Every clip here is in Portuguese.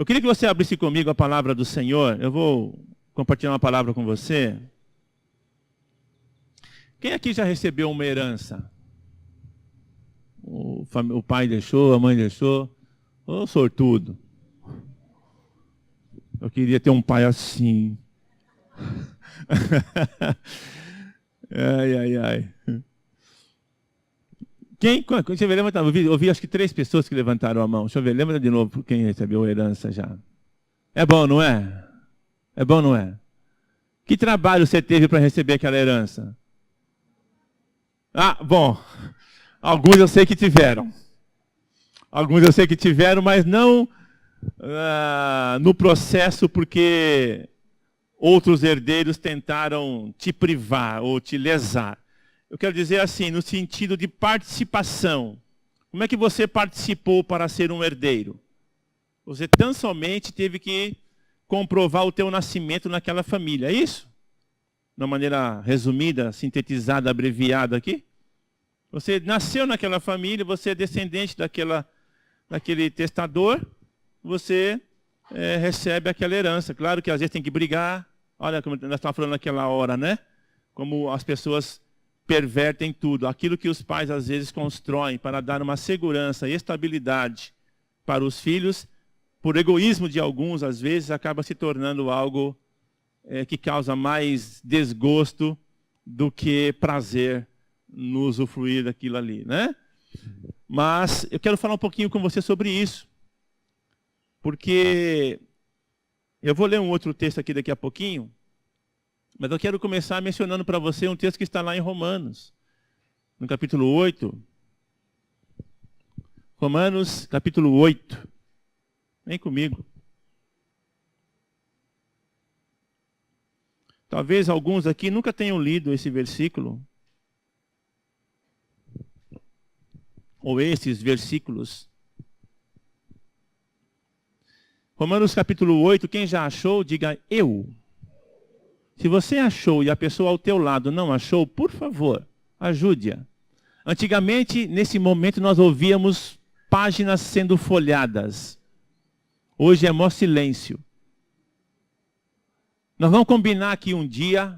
Eu queria que você abrisse comigo a palavra do Senhor. Eu vou compartilhar uma palavra com você. Quem aqui já recebeu uma herança? O pai deixou, a mãe deixou. Ô, sortudo. Eu queria ter um pai assim. Ai. Deixa eu ver, eu vi acho que 3 pessoas que levantaram a mão. Deixa eu ver, lembra de novo quem recebeu a herança já. É bom, não é? É bom, não é? Que trabalho você teve para receber aquela herança? Ah, bom. Alguns eu sei que tiveram. Mas não no processo porque outros herdeiros tentaram te privar ou te lesar. Eu quero dizer assim, no sentido de participação. Como é que você participou para ser um herdeiro? Você tão somente teve que comprovar o teu nascimento naquela família, é isso? De uma maneira resumida, sintetizada, abreviada aqui. Você nasceu naquela família, você é descendente daquele testador, você recebe aquela herança. Claro que às vezes tem que brigar. Olha, como nós estávamos falando naquela hora, né? Como as pessoas pervertem tudo. Aquilo que os pais às vezes constroem para dar uma segurança e estabilidade para os filhos, por egoísmo de alguns, às vezes, acaba se tornando algo que causa mais desgosto do que prazer no usufruir daquilo ali, né? Mas eu quero falar um pouquinho com você sobre isso. Porque eu vou ler um outro texto aqui daqui a pouquinho, mas eu quero começar mencionando para você um texto que está lá em Romanos, no capítulo 8. Romanos, capítulo 8. Vem comigo. Talvez alguns aqui nunca tenham lido esse versículo. Ou esses versículos. Romanos capítulo 8, quem já achou, diga eu. Se você achou e a pessoa ao teu lado não achou, por favor, ajude-a. Antigamente, nesse momento, nós ouvíamos páginas sendo folhadas. Hoje é mó silêncio. Nós vamos combinar aqui um dia,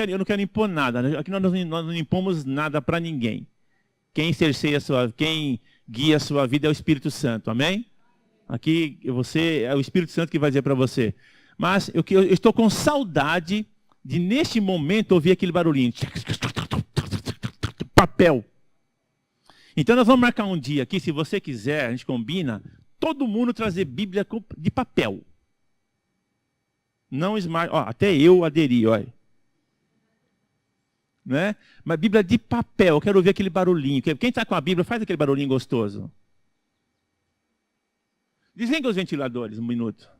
eu não quero impor nada, aqui nós não impomos nada para ninguém. Quem guia a sua vida é o Espírito Santo, amém? Aqui é o Espírito Santo que vai dizer para você. Mas eu estou com saudade de, neste momento, ouvir aquele barulhinho. Papel. Então nós vamos marcar um dia aqui, se você quiser, a gente combina, todo mundo trazer Bíblia de papel. Não smart, até eu aderi, olha. Né? Mas Bíblia de papel, eu quero ouvir aquele barulhinho. Quem está com a Bíblia, faz aquele barulhinho gostoso. Desliga os ventiladores, um minuto.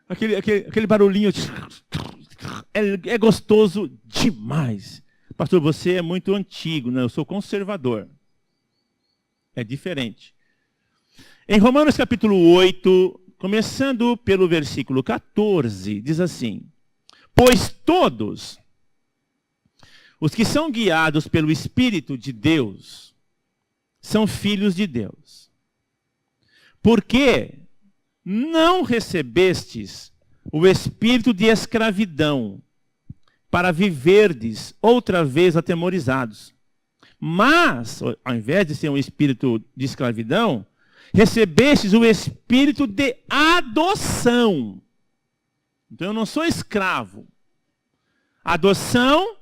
Aquele barulhinho é gostoso demais. Pastor, você é muito antigo, né? Eu sou conservador. É diferente. Em Romanos capítulo 8, começando pelo versículo 14, diz assim: pois todos os que são guiados pelo Espírito de Deus são filhos de Deus. Porque não recebestes o espírito de escravidão para viverdes outra vez atemorizados. Mas, ao invés de ser um espírito de escravidão, recebestes o espírito de adoção. Então eu não sou escravo. Adoção,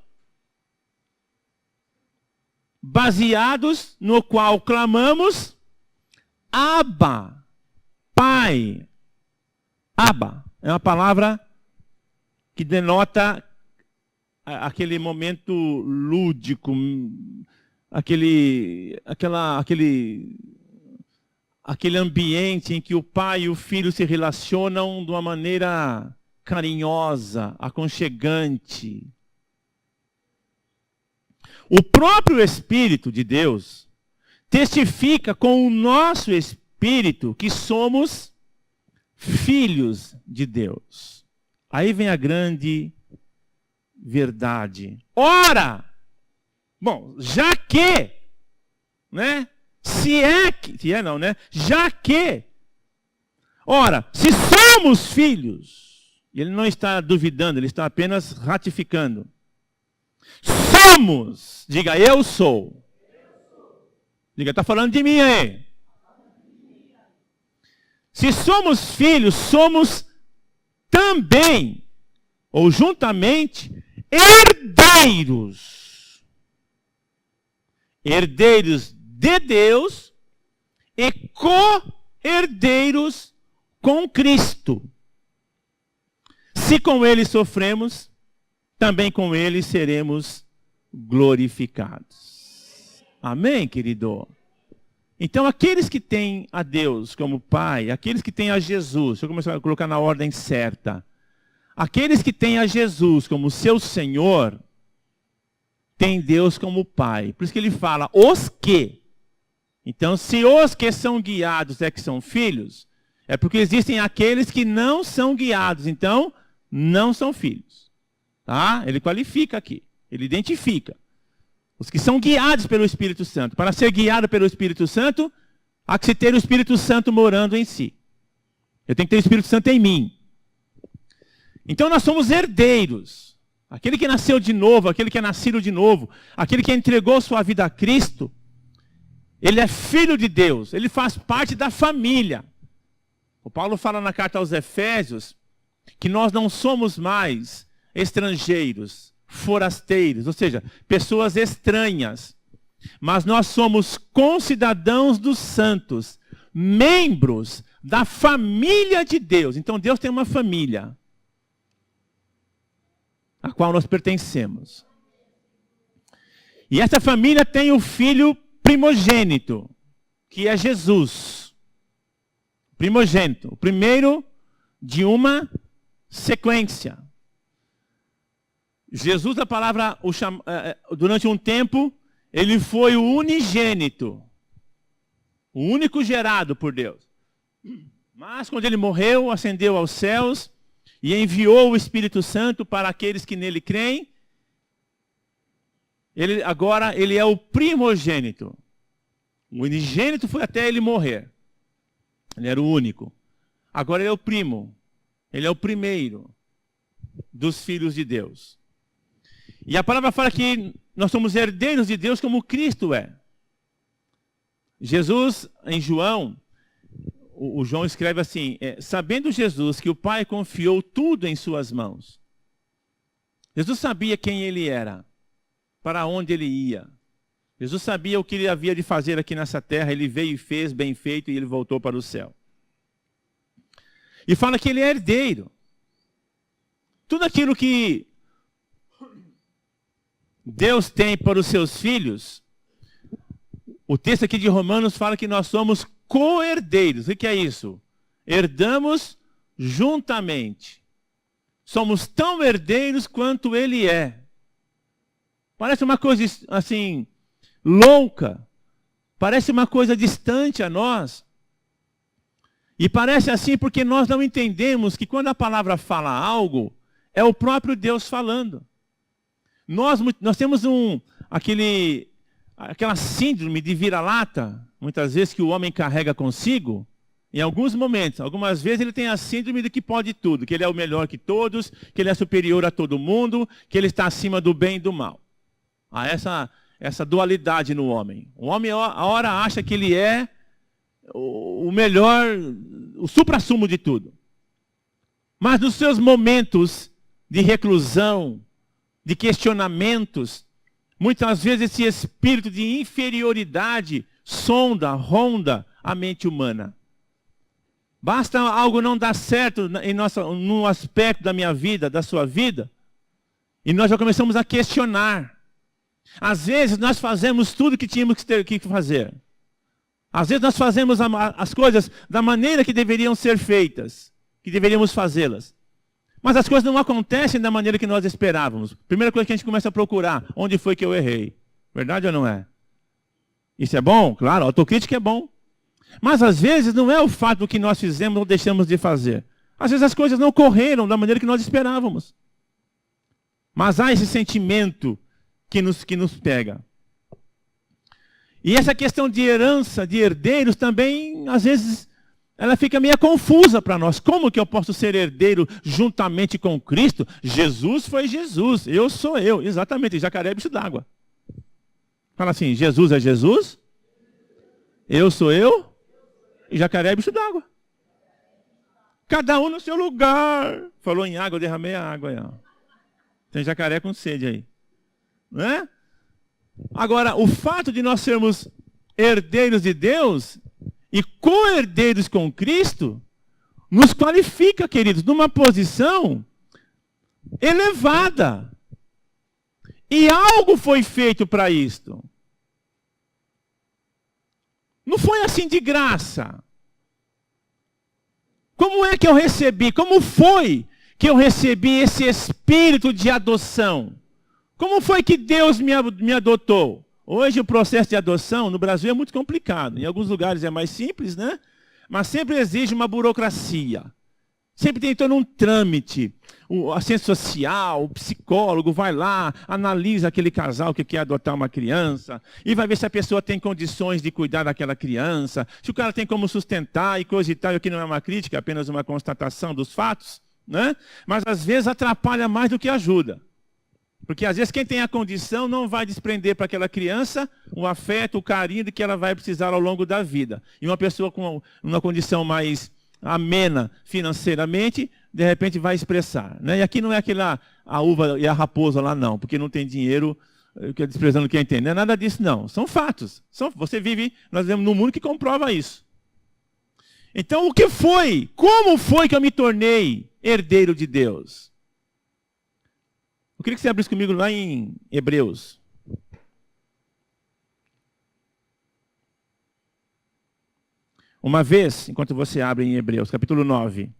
baseados no qual clamamos, Abba, Pai. Abba é uma palavra que denota aquele momento lúdico, aquele ambiente em que o pai e o filho se relacionam de uma maneira carinhosa, aconchegante. O próprio Espírito de Deus testifica com o nosso espírito que somos filhos de Deus. Aí vem a grande verdade. Ora, bom, já que, né, Já que, ora, se somos filhos, ele não está duvidando, ele está apenas ratificando. Somos, diga eu sou. Diga, está falando de mim aí. Se somos filhos, somos também, ou juntamente, herdeiros. Herdeiros de Deus e co-herdeiros com Cristo. Se com Ele sofremos, também com Ele seremos glorificados. Amém, querido? Então, aqueles que têm a Deus como Pai, aqueles que têm a Jesus, deixa eu começar a colocar na ordem certa. Aqueles que têm a Jesus como seu Senhor, têm Deus como Pai. Por isso que ele fala, os que. Então, se os que são guiados é que são filhos, é porque existem aqueles que não são guiados, então, não são filhos. Tá? Ele qualifica aqui, ele identifica. Os que são guiados pelo Espírito Santo. Para ser guiado pelo Espírito Santo, há que se ter o Espírito Santo morando em si. Eu tenho que ter o Espírito Santo em mim. Então nós somos herdeiros. Aquele que nasceu de novo, aquele que é nascido de novo, aquele que entregou sua vida a Cristo, ele é filho de Deus, ele faz parte da família. O Paulo fala na carta aos Efésios que nós não somos mais estrangeiros, forasteiros, ou seja, pessoas estranhas. Mas nós somos concidadãos dos santos, membros da família de Deus. Então Deus tem uma família a qual nós pertencemos. E essa família tem o filho primogênito, que é Jesus. Primogênito, o primeiro de uma sequência. Jesus, a palavra, durante um tempo, ele foi o unigênito, o único gerado por Deus. Mas quando ele morreu, ascendeu aos céus e enviou o Espírito Santo para aqueles que nele creem. Agora ele é o primogênito. O unigênito foi até ele morrer. Ele era o único. Agora ele é o primo. Ele é o primeiro dos filhos de Deus. E a palavra fala que nós somos herdeiros de Deus como Cristo é. Jesus, em João, o João escreve assim, sabendo Jesus que o Pai confiou tudo em suas mãos. Jesus sabia quem ele era, para onde ele ia. Jesus sabia o que ele havia de fazer aqui nessa terra, ele veio e fez bem feito e ele voltou para o céu. E fala que ele é herdeiro. Tudo aquilo que Deus tem para os seus filhos, o texto aqui de Romanos fala que nós somos co-herdeiros. O que é isso? Herdamos juntamente. Somos tão herdeiros quanto ele é. Parece uma coisa assim, louca. Parece uma coisa distante a nós. E parece assim porque nós não entendemos que quando a palavra fala algo, é o próprio Deus falando. Nós temos aquela síndrome de vira-lata, muitas vezes que o homem carrega consigo, em alguns momentos. Algumas vezes ele tem a síndrome de que pode tudo, que ele é o melhor que todos, que ele é superior a todo mundo, que ele está acima do bem e do mal. Há essa dualidade no homem. O homem, a hora, acha que ele é o melhor, o suprassumo de tudo. Mas nos seus momentos de reclusão, de questionamentos, muitas vezes esse espírito de inferioridade ronda a mente humana. Basta algo não dar certo num aspecto da minha vida, da sua vida, e nós já começamos a questionar. Às vezes nós fazemos tudo que tínhamos que fazer. Às vezes nós fazemos as coisas da maneira que deveriam ser feitas, que deveríamos fazê-las. Mas as coisas não acontecem da maneira que nós esperávamos. Primeira coisa que a gente começa a procurar, onde foi que eu errei? Verdade ou não é? Isso é bom? Claro, a autocrítica é bom. Mas às vezes não é o fato do que nós fizemos ou deixamos de fazer. Às vezes as coisas não correram da maneira que nós esperávamos. Mas há esse sentimento que nos pega. E essa questão de herança, de herdeiros, também, às vezes, ela fica meio confusa para nós. Como que eu posso ser herdeiro juntamente com Cristo? Jesus foi Jesus, eu sou eu. Exatamente, jacaré é bicho d'água. Fala assim, Jesus é Jesus, eu sou eu, e jacaré é bicho d'água. Cada um no seu lugar. Falou em água, eu derramei a água aí. Ó. Tem jacaré com sede aí. Não é? Agora, o fato de nós sermos herdeiros de Deus e co-herdeiros com Cristo, nos qualifica, queridos, numa posição elevada. E algo foi feito para isto. Não foi assim de graça. Como é que eu recebi? Como foi que eu recebi esse espírito de adoção? Como foi que Deus me adotou? Hoje o processo de adoção no Brasil é muito complicado. Em alguns lugares é mais simples, né? Mas sempre exige uma burocracia. Sempre tem todo um trâmite. O assistente social, o psicólogo vai lá, analisa aquele casal que quer adotar uma criança e vai ver se a pessoa tem condições de cuidar daquela criança, se o cara tem como sustentar e coisa e tal. E aqui não é uma crítica, é apenas uma constatação dos fatos, né? Mas às vezes atrapalha mais do que ajuda. Porque às vezes quem tem a condição não vai desprender para aquela criança o afeto, o carinho de que ela vai precisar ao longo da vida. E uma pessoa com uma condição mais amena financeiramente, de repente vai expressar. Né? E aqui não é aquela a uva e a raposa lá não, porque não tem dinheiro, desprezando quem tem. Não é nada disso não, são fatos. Você vive, nós vivemos num mundo que comprova isso. Então o que foi? Como foi que eu me tornei herdeiro de Deus? Eu queria que você abrisse comigo lá em Hebreus. Uma vez, enquanto você abre em Hebreus, capítulo 9.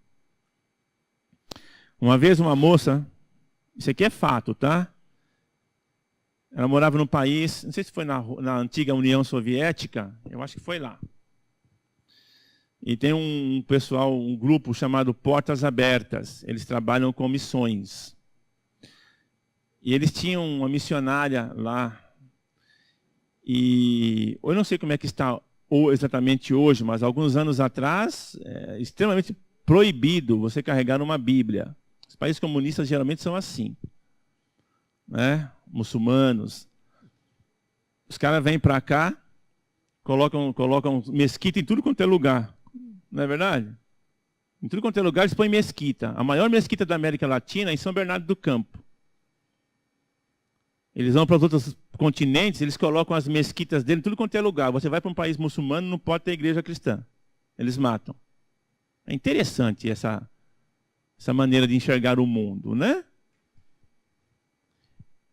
Uma vez uma moça, isso aqui é fato, tá? Ela morava num país, não sei se foi na antiga União Soviética, eu acho que foi lá. E tem um pessoal, um grupo chamado Portas Abertas. Eles trabalham com missões. E eles tinham uma missionária lá. E eu não sei como é que está exatamente hoje, mas alguns anos atrás, é extremamente proibido você carregar uma Bíblia. Os países comunistas geralmente são assim. Né? Muçulmanos. Os caras vêm para cá, colocam mesquita em tudo quanto é lugar. Não é verdade? Em tudo quanto é lugar eles põem mesquita. A maior mesquita da América Latina é em São Bernardo do Campo. Eles vão para os outros continentes, eles colocam as mesquitas dele em tudo quanto é lugar. Você vai para um país muçulmano, não pode ter igreja cristã. Eles matam. É interessante essa maneira de enxergar o mundo, né?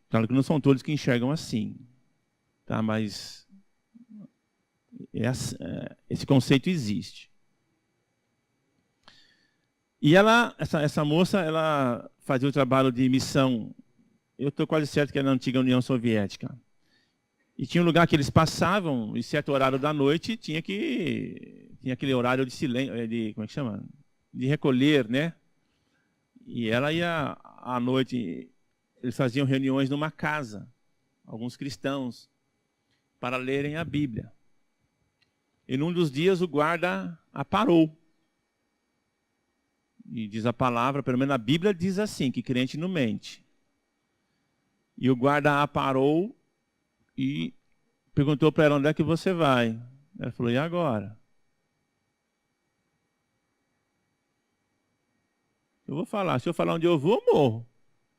Claro que não são todos que enxergam assim. Tá? Mas esse conceito existe. E essa moça, ela fazia o trabalho de missão. Eu estou quase certo que era na antiga União Soviética. E tinha um lugar que eles passavam, em certo horário da noite, tinha aquele horário de silêncio, como é que chama? De recolher, né? E ela ia à noite, eles faziam reuniões numa casa, alguns cristãos, para lerem a Bíblia. E num dos dias o guarda a parou. E diz a palavra, pelo menos a Bíblia diz assim, que crente não mente. E o guarda a parou e perguntou para ela, onde é que você vai? Ela falou, e agora? Eu vou falar, se eu falar onde eu vou, eu morro.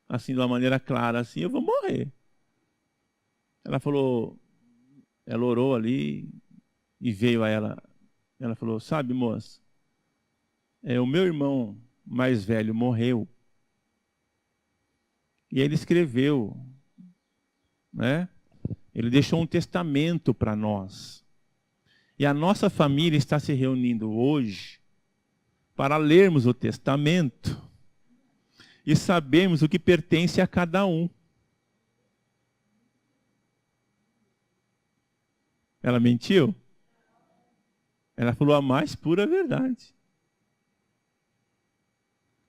Assim, de uma maneira clara, assim, eu vou morrer. Ela falou, ela orou ali e veio a ela. Ela falou, sabe, moça, o meu irmão mais velho morreu. E ele escreveu, né? Ele deixou um testamento para nós. E a nossa família está se reunindo hoje para lermos o testamento e sabermos o que pertence a cada um. Ela mentiu? Ela falou a mais pura verdade.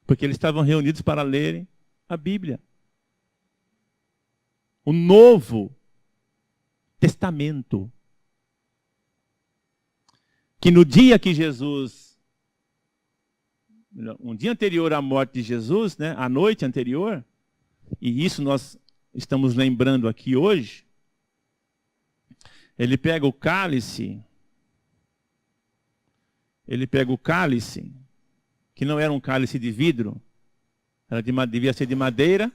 Porque eles estavam reunidos para lerem a Bíblia. O Novo Testamento. que no dia que Jesus, um dia anterior à morte de Jesus, né, a noite anterior, e isso nós estamos lembrando aqui hoje, ele pega o cálice, que não era um cálice de vidro, devia ser de madeira,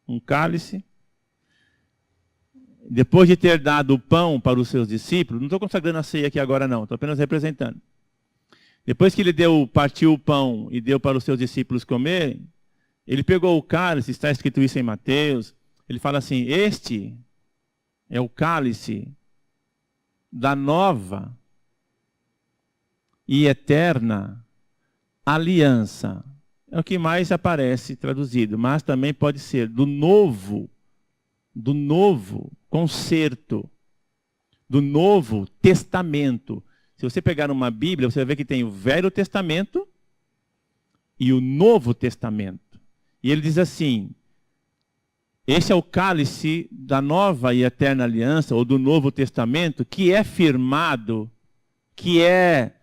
um cálice. Depois de ter dado o pão para os seus discípulos, não estou consagrando a ceia aqui agora não, estou apenas representando. Depois que ele partiu o pão e deu para os seus discípulos comerem, ele pegou o cálice, está escrito isso em Mateus, ele fala assim, este é o cálice da nova e eterna aliança. É o que mais aparece traduzido, mas também pode ser do novo concerto, do Novo Testamento. Se você pegar uma Bíblia, você vai ver que tem o Velho Testamento e o Novo Testamento. E ele diz assim, este é o cálice da nova e eterna aliança, ou do Novo Testamento, que é firmado, que é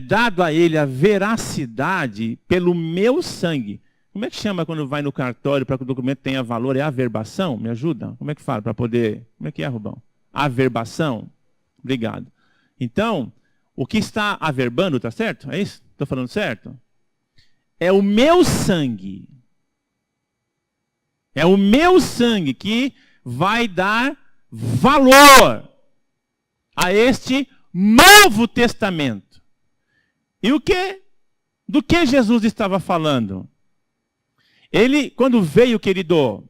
dado a ele a veracidade pelo meu sangue. Como é que chama quando vai no cartório para que o documento tenha valor? É averbação? Me ajuda? Como é que fala para poder... Como é que é, Rubão? Averbação? Obrigado. Então, o que está averbando, tá certo? É isso? Estou falando certo? É o meu sangue. É o meu sangue que vai dar valor a este Novo Testamento. E do que Jesus estava falando? Ele, quando veio, querido,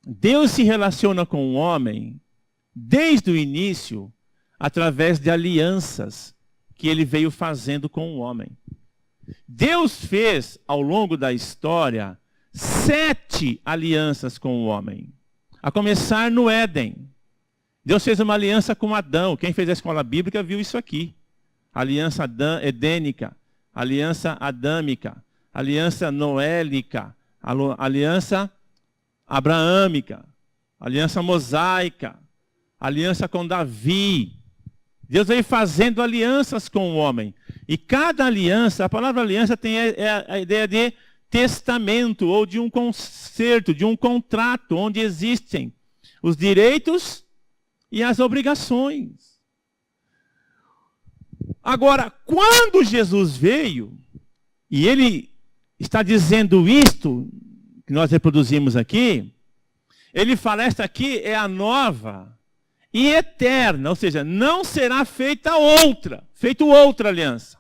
Deus se relaciona com o homem desde o início através de alianças que ele veio fazendo com o homem. Deus fez, ao longo da história, 7 alianças com o homem. A começar no Éden. Deus fez uma aliança com Adão. Quem fez a escola bíblica viu isso aqui. Aliança edênica, aliança adâmica, aliança noélica, aliança abraâmica, aliança mosaica, aliança com Davi. Deus veio fazendo alianças com o homem. E cada aliança, a palavra aliança tem a ideia de testamento, ou de um concerto, de um contrato, onde existem os direitos e as obrigações. Agora, quando Jesus veio, e ele está dizendo isto, que nós reproduzimos aqui, ele fala, esta aqui é a nova e eterna, ou seja, não será feita outra aliança.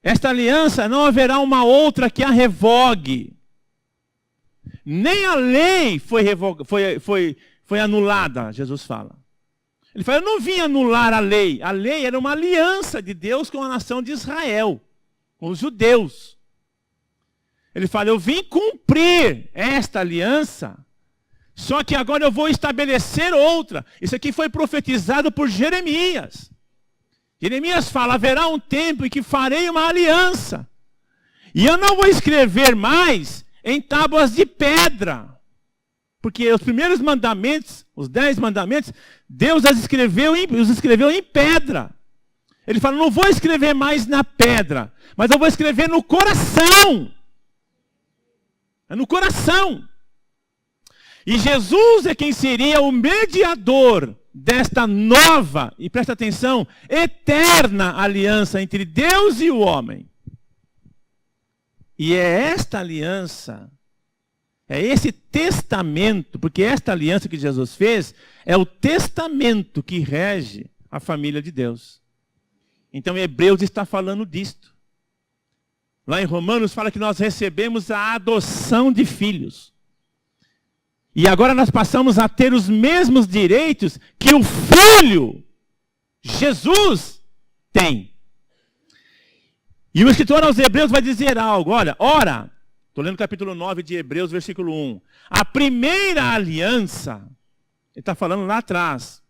Esta aliança não haverá uma outra que a revogue. Nem a lei foi anulada, Jesus fala. Ele fala, eu não vim anular a lei. A lei era uma aliança de Deus com a nação de Israel, com os judeus. Ele fala, eu vim cumprir esta aliança, só que agora eu vou estabelecer outra. Isso aqui foi profetizado por Jeremias. Jeremias fala, haverá um tempo em que farei uma aliança. E eu não vou escrever mais em tábuas de pedra. Porque os primeiros mandamentos, os 10 mandamentos, Deus os escreveu em pedra. Ele fala, não vou escrever mais na pedra, mas eu vou escrever no coração. É no coração. E Jesus é quem seria o mediador desta nova, e presta atenção, eterna aliança entre Deus e o homem. E é esta aliança, é esse testamento, porque esta aliança que Jesus fez é o testamento que rege a família de Deus. Então Hebreus está falando disto. Lá em Romanos fala que nós recebemos a adoção de filhos. E agora nós passamos a ter os mesmos direitos que o Filho, Jesus, tem. E o escritor aos Hebreus vai dizer algo. Olha, ora, estou lendo o capítulo 9 de Hebreus, versículo 1. A primeira aliança, ele está falando lá atrás,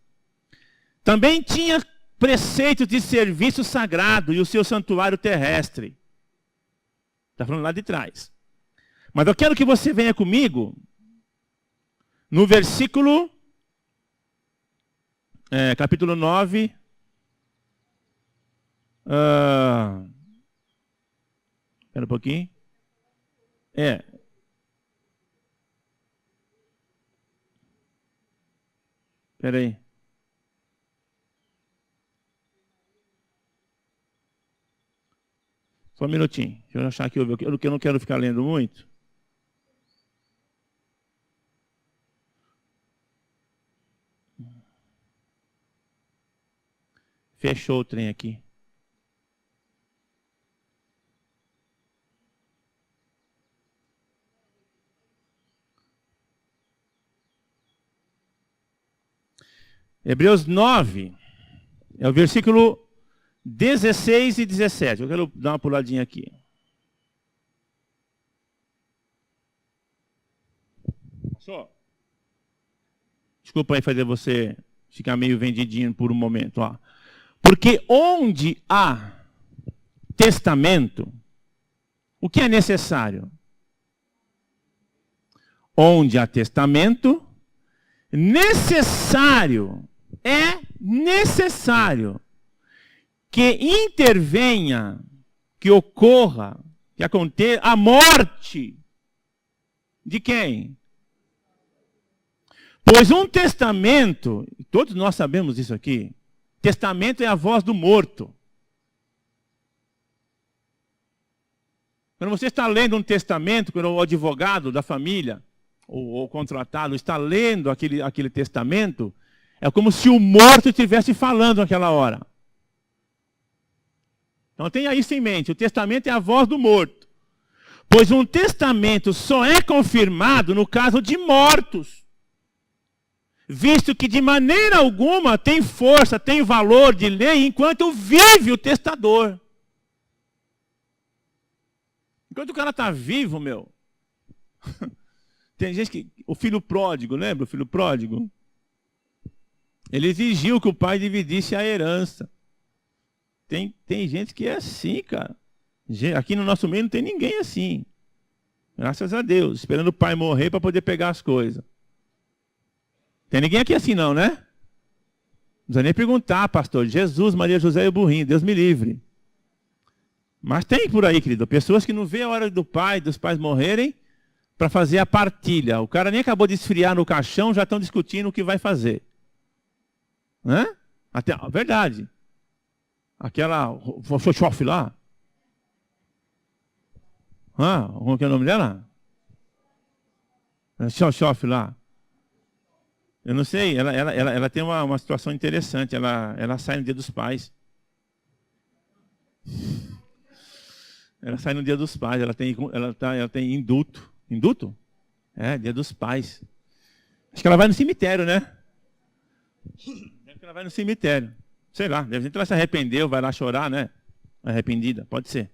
também tinha preceitos de serviço sagrado e o seu santuário terrestre. Está falando lá de trás. Mas eu quero que você venha comigo no versículo capítulo 9. Espera um pouquinho. Espera aí. Só um minutinho. Deixa eu achar aqui, que eu não quero ficar lendo muito. Fechou o trem aqui. Hebreus 9, é o versículo 16 e 17. Eu quero dar uma puladinha aqui. Só. Desculpa aí fazer você ficar meio vendidinho por um momento. Ó. Porque onde há testamento, o que é necessário? Onde há testamento, é necessário que intervenha, que ocorra, que aconteça a morte de quem? Pois um testamento, todos nós sabemos isso aqui, testamento é a voz do morto. Quando você está lendo um testamento, quando o advogado da família, ou contratado, está lendo aquele testamento, é como se o morto estivesse falando naquela hora. Então tenha isso em mente, o testamento é a voz do morto. Pois um testamento só é confirmado no caso de mortos, visto que de maneira alguma tem força, tem valor de lei, enquanto vive o testador. Enquanto o cara está vivo, meu... Tem gente que... O filho pródigo, lembra o filho pródigo? Ele exigiu que o pai dividisse a herança. Tem gente que é assim, cara. Aqui no nosso meio não tem ninguém assim. Graças a Deus. Esperando o pai morrer para poder pegar as coisas. Tem ninguém aqui assim não, né? Não precisa nem perguntar, pastor. Jesus, Maria, José e o burrinho. Deus me livre. Mas tem por aí, querido. Pessoas que não vê a hora dos pais morrerem para fazer a partilha. O cara nem acabou de esfriar no caixão, já estão discutindo o que vai fazer. Né? Verdade. Aquela Xoxof lá. Como que é o nome dela? Xoxof lá. Eu não sei, ela tem uma situação interessante. Ela sai no dia dos pais. Ela sai no dia dos pais. Ela tem indulto. Indulto? Dia dos pais. Acho que ela vai no cemitério, né? Deve que ela vai no cemitério. Sei lá, deve ser que ela se arrependeu, vai lá chorar, né? Arrependida, pode ser.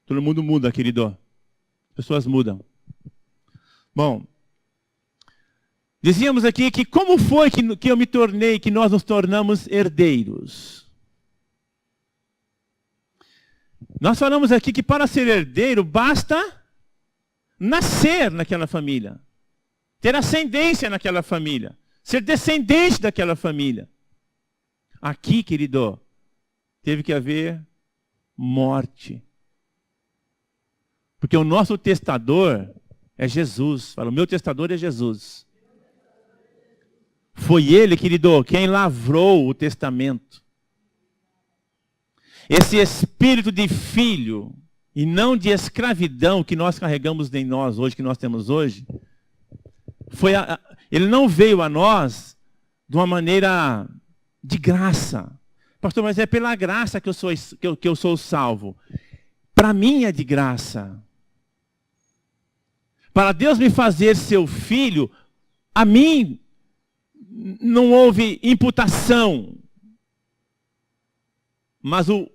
Todo mundo muda, querido. As pessoas mudam. Bom, dizíamos aqui que como foi que eu me tornei, que nós nos tornamos herdeiros? Nós falamos aqui que para ser herdeiro basta nascer naquela família, ter ascendência naquela família, ser descendente daquela família. Aqui, querido, teve que haver morte. Porque o nosso testador é Jesus. Fala, o meu testador é Jesus. Foi ele, querido, quem lavrou o testamento. Esse espírito de filho e não de escravidão que nós carregamos em nós hoje, que nós temos hoje, ele não veio a nós de uma maneira de graça. Pastor, mas é pela graça que eu sou salvo. Para mim é de graça. Para Deus me fazer seu filho, a mim não houve imputação. Mas o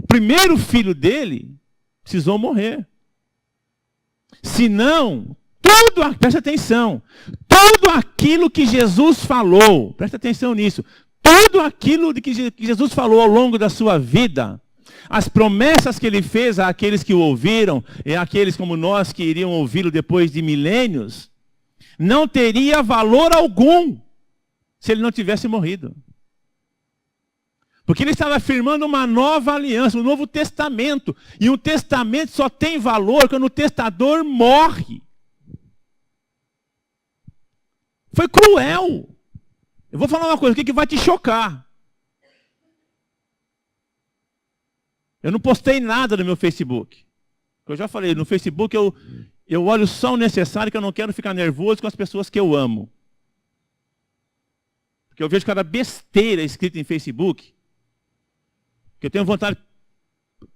primeiro filho dele precisou morrer. Senão, presta atenção, tudo aquilo que Jesus falou, presta atenção nisso, tudo aquilo que Jesus falou ao longo da sua vida, as promessas que ele fez àqueles que o ouviram, e àqueles como nós que iriam ouvi-lo depois de milênios, não teria valor algum se ele não tivesse morrido. Porque ele estava afirmando uma nova aliança, um novo testamento. E um testamento só tem valor quando o testador morre. Foi cruel. Eu vou falar uma coisa aqui que vai te chocar. Eu não postei nada no meu Facebook. Eu já falei, no Facebook eu olho só o necessário, que eu não quero ficar nervoso com as pessoas que eu amo. Porque eu vejo cada besteira escrita em Facebook, que eu tenho vontade de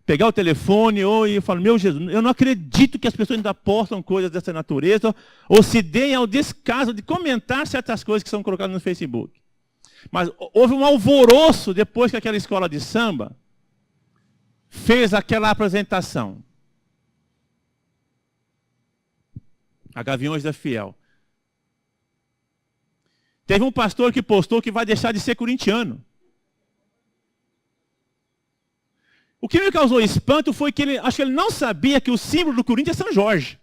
pegar o telefone e eu falo, meu Jesus, eu não acredito que as pessoas ainda postam coisas dessa natureza, ou se deem ao descaso de comentar certas coisas que são colocadas no Facebook. Mas houve um alvoroço depois que aquela escola de samba fez aquela apresentação. A Gaviões da Fiel. Teve um pastor que postou que vai deixar de ser corintiano. O que me causou espanto foi que acho que ele não sabia que o símbolo do Corinthians é São Jorge.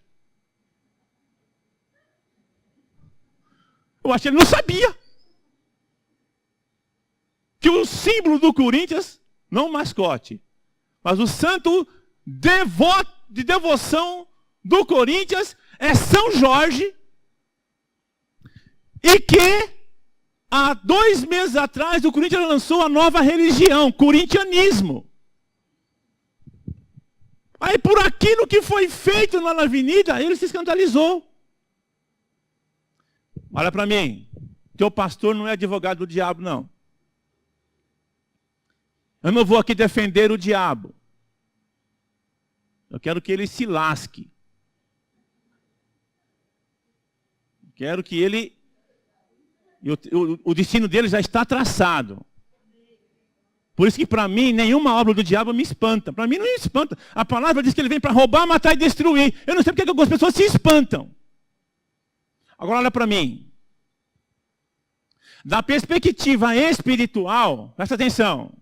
Eu acho que ele não sabia. Que o símbolo do Corinthians, não o mascote, mas o santo de devoção do Corinthians é São Jorge. E que há 2 meses atrás o Corinthians lançou a nova religião, corintianismo. Aí por aquilo que foi feito lá na avenida, ele se escandalizou. Olha para mim, teu pastor não é advogado do diabo, não. Eu não vou aqui defender o diabo. Eu quero que ele se lasque. Quero que ele... O destino dele já está traçado. Por isso que para mim, nenhuma obra do diabo me espanta. Para mim não me espanta. A palavra diz que ele vem para roubar, matar e destruir. Eu não sei porque algumas pessoas se espantam. Agora olha para mim. Da perspectiva espiritual, presta atenção.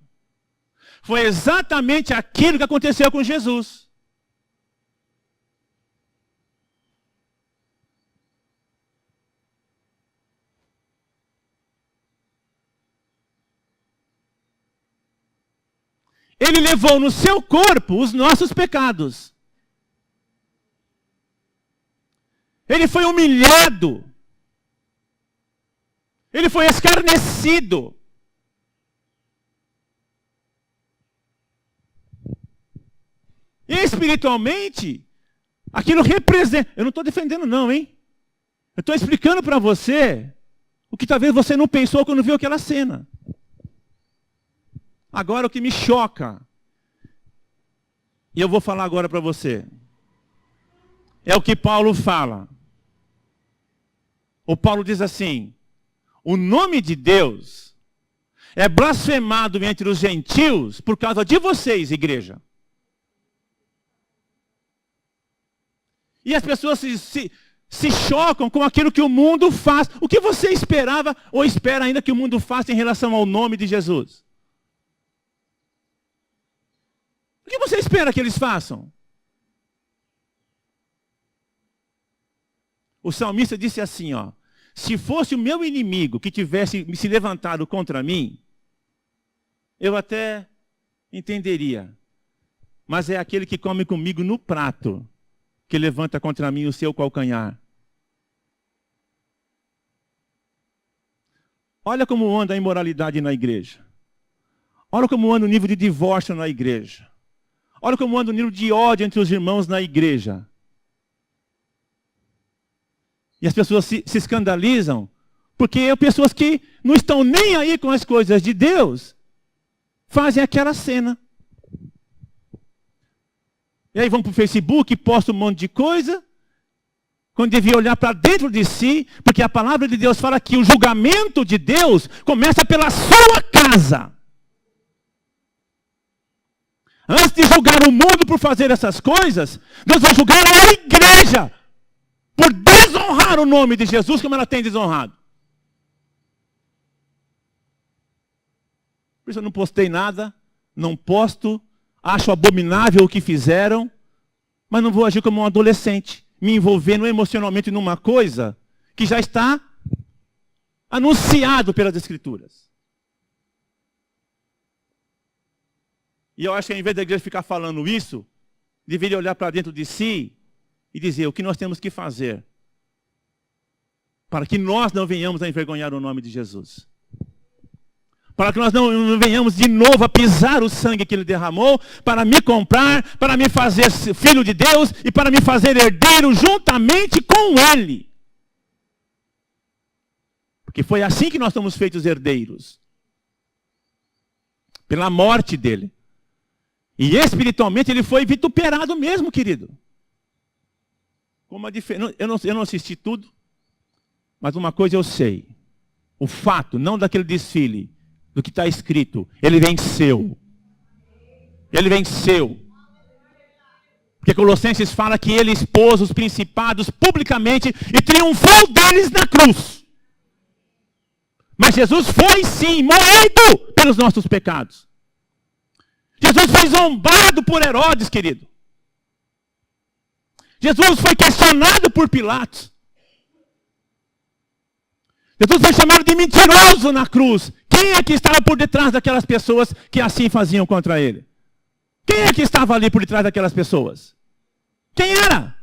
Foi exatamente aquilo que aconteceu com Jesus. Ele levou no seu corpo os nossos pecados. Ele foi humilhado. Ele foi escarnecido. E espiritualmente, aquilo representa... Eu não estou defendendo não, hein? Eu estou explicando para você o que talvez você não pensou quando viu aquela cena. Agora o que me choca, e eu vou falar agora para você, é o que Paulo fala. O Paulo diz assim, o nome de Deus é blasfemado entre os gentios por causa de vocês, igreja. E as pessoas se chocam com aquilo que o mundo faz. O que você esperava ou espera ainda que o mundo faça em relação ao nome de Jesus? O que você espera que eles façam? O salmista disse assim, ó, se fosse o meu inimigo que tivesse se levantado contra mim, eu até entenderia. Mas é aquele que come comigo no prato, que levanta contra mim o seu calcanhar. Olha como anda a imoralidade na igreja. Olha como anda o nível de divórcio na igreja. Olha como anda o nível de ódio entre os irmãos na igreja. E as pessoas se escandalizam, porque pessoas que não estão nem aí com as coisas de Deus, fazem aquela cena. E aí vão para o Facebook, postam um monte de coisa, quando devia olhar para dentro de si, porque a palavra de Deus fala que o julgamento de Deus começa pela sua casa. Antes de julgar o mundo por fazer essas coisas, Deus vai julgar a igreja por desonrar o nome de Jesus como ela tem desonrado. Por isso eu não postei nada, não posto, acho abominável o que fizeram, mas não vou agir como um adolescente, me envolvendo emocionalmente numa coisa que já está anunciado pelas Escrituras. E eu acho que ao invés da igreja ficar falando isso, deveria olhar para dentro de si e dizer o que nós temos que fazer para que nós não venhamos a envergonhar o nome de Jesus. Para que nós não venhamos de novo a pisar o sangue que Ele derramou, para me comprar, para me fazer filho de Deus e para me fazer herdeiro juntamente com Ele. Porque foi assim que nós somos feitos herdeiros. Pela morte dEle. E espiritualmente Ele foi vituperado mesmo, querido. Eu não assisti tudo, mas uma coisa eu sei. O fato, não daquele desfile, do que está escrito, Ele venceu. Ele venceu. Porque Colossenses fala que Ele expôs os principados publicamente e triunfou deles na cruz. Mas Jesus foi sim moído pelos nossos pecados. Jesus foi zombado por Herodes, querido. Jesus foi questionado por Pilatos. Jesus foi chamado de mentiroso na cruz. Quem é que estava por detrás daquelas pessoas que assim faziam contra ele? Quem é que estava ali por detrás daquelas pessoas? Quem era?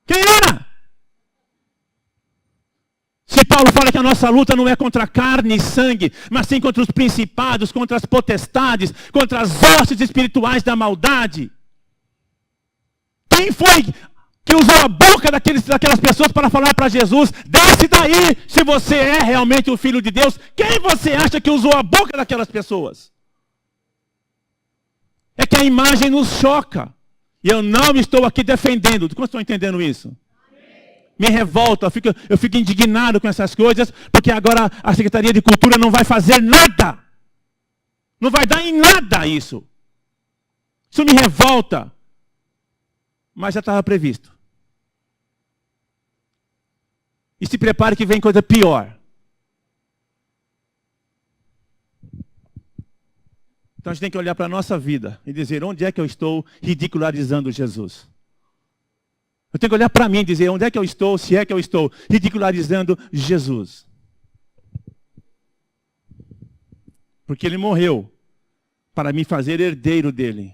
Quem era? Se Paulo fala que a nossa luta não é contra carne e sangue, mas sim contra os principados, contra as potestades, contra as hostes espirituais da maldade. Quem foi que usou a boca daquelas pessoas para falar para Jesus, desce daí se você é realmente o Filho de Deus? Quem você acha que usou a boca daquelas pessoas? É que a imagem nos choca. E eu não estou aqui defendendo. Como estão entendendo isso? Me revolta, eu fico indignado com essas coisas, porque agora a Secretaria de Cultura não vai fazer nada. Não vai dar em nada isso. Isso me revolta. Mas já estava previsto. E se prepare que vem coisa pior. Então a gente tem que olhar para a nossa vida e dizer, onde é que eu estou ridicularizando Jesus? Eu tenho que olhar para mim e dizer, onde é que eu estou, se é que eu estou ridicularizando Jesus? Porque Ele morreu para me fazer herdeiro dEle.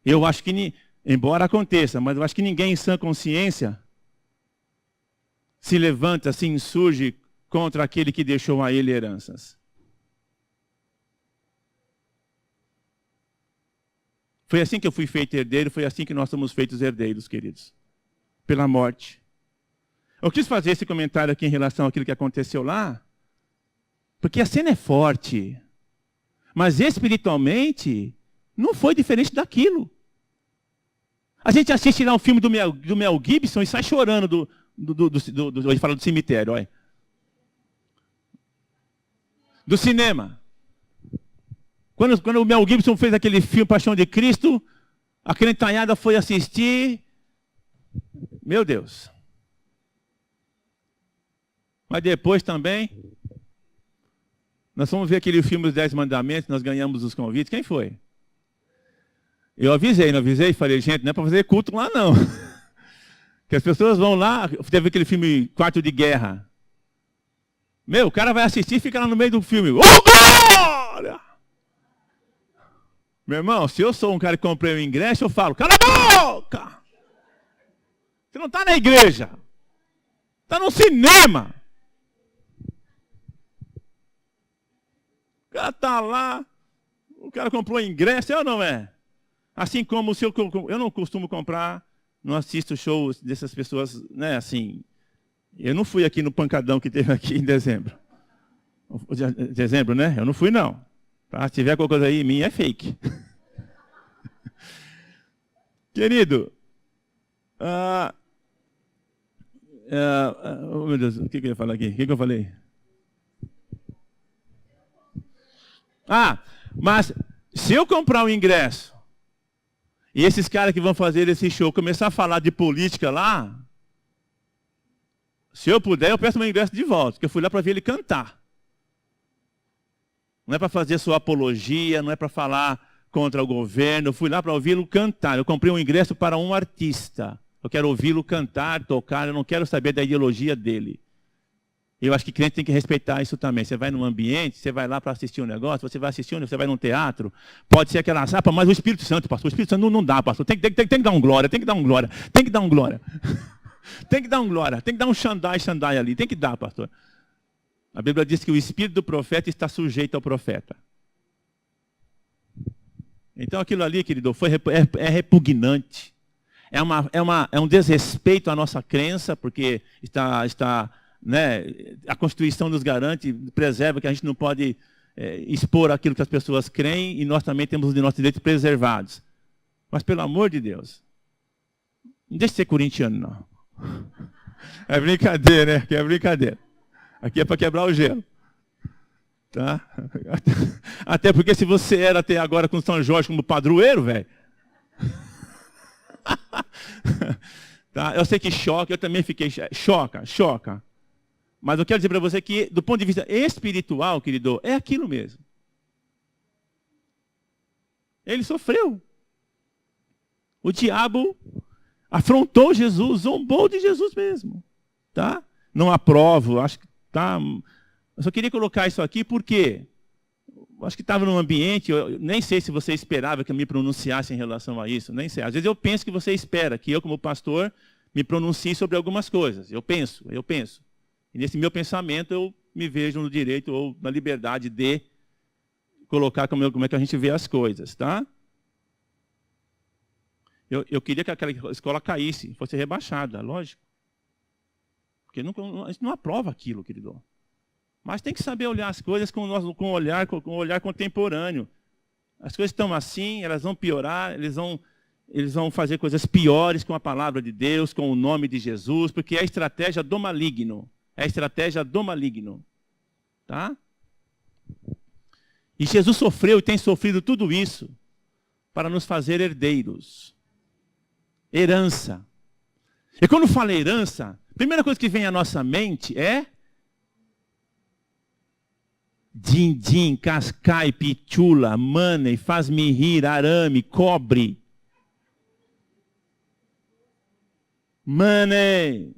Eu acho que, embora aconteça, mas eu acho que ninguém em sã consciência se levanta, se insurge contra aquele que deixou a Ele heranças. Foi assim que eu fui feito herdeiro, foi assim que nós somos feitos herdeiros, queridos. Pela morte. Eu quis fazer esse comentário aqui em relação àquilo que aconteceu lá, porque a cena é forte. Mas espiritualmente, não foi diferente daquilo. A gente assiste lá um filme do Mel Gibson e sai chorando ele fala do cemitério, olha. Do cinema. Quando o Mel Gibson fez aquele filme Paixão de Cristo, a crentanhada foi assistir. Meu Deus. Mas depois também, nós fomos ver aquele filme Os 10 Mandamentos, nós ganhamos os convites. Quem foi? Eu avisei, não avisei? Falei, gente, não é para fazer culto lá não. Que as pessoas vão lá, teve aquele filme Quarto de Guerra. Meu, o cara vai assistir e fica lá no meio do filme. Oh, glória! Meu irmão, se eu sou um cara que comprei o ingresso, eu falo, cala a boca! Você não está na igreja. Está no cinema. O cara está lá, o cara comprou o ingresso, é ou não é? Assim como se eu não costumo comprar, não assisto shows dessas pessoas, né, assim. Eu não fui aqui no pancadão que teve aqui em dezembro. Dezembro, né? Eu não fui, não. Tá? Se tiver qualquer coisa aí em mim, é fake. Querido, oh meu Deus, o que eu ia falar aqui? O que eu falei? Mas se eu comprar um ingresso e esses caras que vão fazer esse show começar a falar de política lá, se eu puder, eu peço meu ingresso de volta, porque eu fui lá para ver ele cantar. Não é para fazer sua apologia, não é para falar contra o governo, eu fui lá para ouvi-lo cantar. Eu comprei um ingresso para um artista. Eu quero ouvi-lo cantar, tocar, eu não quero saber da ideologia dele. Eu acho que crente tem que respeitar isso também. Você vai num ambiente, você vai lá para assistir um negócio, você vai assistir, você vai num teatro, pode ser aquela sapa, mas o Espírito Santo, pastor, o Espírito Santo não dá, pastor. Tem que dar um glória, tem que dar um glória, tem que dar um glória. Tem que dar um glória, tem que dar um xandai ali, tem que dar, pastor. A Bíblia diz que o espírito do profeta está sujeito ao profeta. Então aquilo ali, querido, é repugnante. É um desrespeito à nossa crença, porque né, a Constituição nos garante, preserva que a gente não pode expor aquilo que as pessoas creem, e nós também temos os nossos direitos preservados. Mas pelo amor de Deus, não deixe de ser corintiano, não. É brincadeira, né? Aqui é brincadeira. Aqui é para quebrar o gelo. Tá? Até porque se você era até agora com São Jorge como padroeiro, velho. Tá? Eu sei que choca, eu também fiquei... Choca. Mas eu quero dizer para você que, do ponto de vista espiritual, querido, é aquilo mesmo. Ele sofreu. O diabo afrontou Jesus, zombou de Jesus mesmo. Tá? Não aprovo, acho que tá. Eu só queria colocar isso aqui porque acho que estava num ambiente, eu nem sei se você esperava que eu me pronunciasse em relação a isso, nem sei. Às vezes eu penso que você espera que eu, como pastor, me pronuncie sobre algumas coisas. Eu penso. E nesse meu pensamento eu me vejo no direito ou na liberdade de colocar como é que a gente vê as coisas, tá? Eu queria que aquela escola caísse, fosse rebaixada, lógico. Porque a gente não aprova aquilo, querido. Mas tem que saber olhar as coisas com um olhar contemporâneo. As coisas estão assim, elas vão piorar, eles vão fazer coisas piores com a palavra de Deus, com o nome de Jesus, porque é a estratégia do maligno. É a estratégia do maligno. Tá? E Jesus sofreu e tem sofrido tudo isso para nos fazer herdeiros. Herança. E quando fala herança, a primeira coisa que vem à nossa mente é din-din, cascai, pitula, money, faz-me rir, arame, cobre. Money.